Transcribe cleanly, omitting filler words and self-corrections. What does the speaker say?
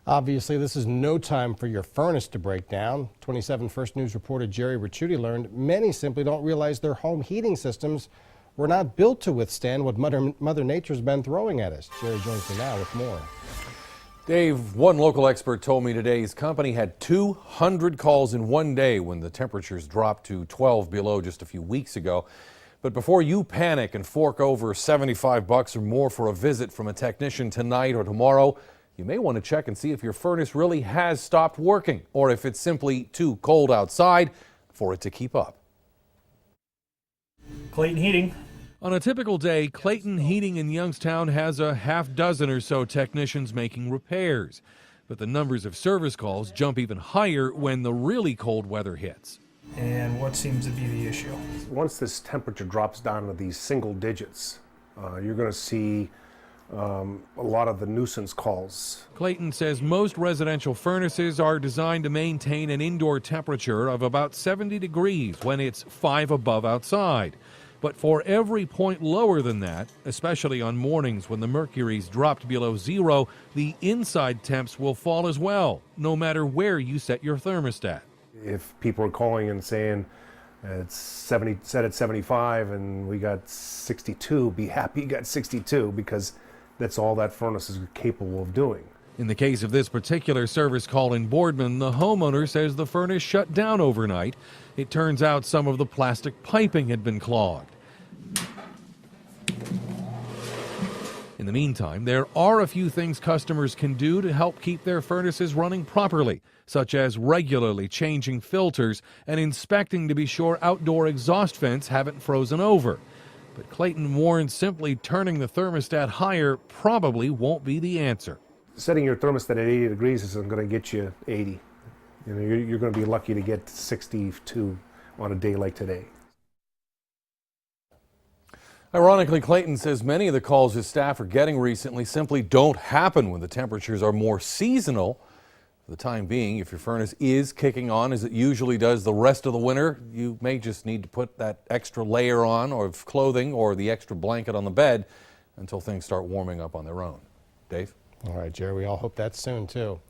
Obviously, this is no time for your furnace to break down. 27 First News reporter Gerry Ricciutti learned many simply don't realize their home heating systems were not built to withstand what Mother Nature's been throwing at us. Gerry joins me now with more. Dave, one local expert told me today his company had 200 calls in one day when the temperatures dropped to 12 below just a few weeks ago. But before you panic and fork over $75 or more for a visit from a technician tonight or tomorrow, you may want to check and see if your furnace really has stopped working or if it's simply too cold outside for it to keep up. Clayton Heating. On a typical day, Clayton Heating in Youngstown has a half dozen or so technicians making repairs. But the numbers of service calls jump even higher when the really cold weather hits. And what seems to be the issue? Once this temperature drops down to these single digits, you're going to see a lot of the nuisance calls. Clayton says most residential furnaces are designed to maintain an indoor temperature of about 70 degrees when it's 5 above outside. But for every point lower than that, especially on mornings when the mercury's dropped below zero, the inside temps will fall as well, no matter where you set your thermostat. If people are calling and saying it's 70, set at 75 and we got 62, be happy you got 62 because that's all that furnace is capable of doing. In the case of this particular service call in Boardman, the homeowner says the furnace shut down overnight. It turns out some of the plastic piping had been clogged. In the meantime, there are a few things customers can do to help keep their furnaces running properly, such as regularly changing filters and inspecting to be sure outdoor exhaust vents haven't frozen over. But Clayton warns simply turning the thermostat higher probably won't be the answer. Setting your thermostat at 80 degrees isn't going to get you 80. You know, you're going to be lucky to get 62 on a day like today. Ironically, Clayton says many of the calls his staff are getting recently simply don't happen when the temperatures are more seasonal. For the time being, if your furnace is kicking on as it usually does the rest of the winter, you may just need to put that extra layer on of clothing or the extra blanket on the bed until things start warming up on their own. Dave? All right, Gerry, we all hope that's soon, too.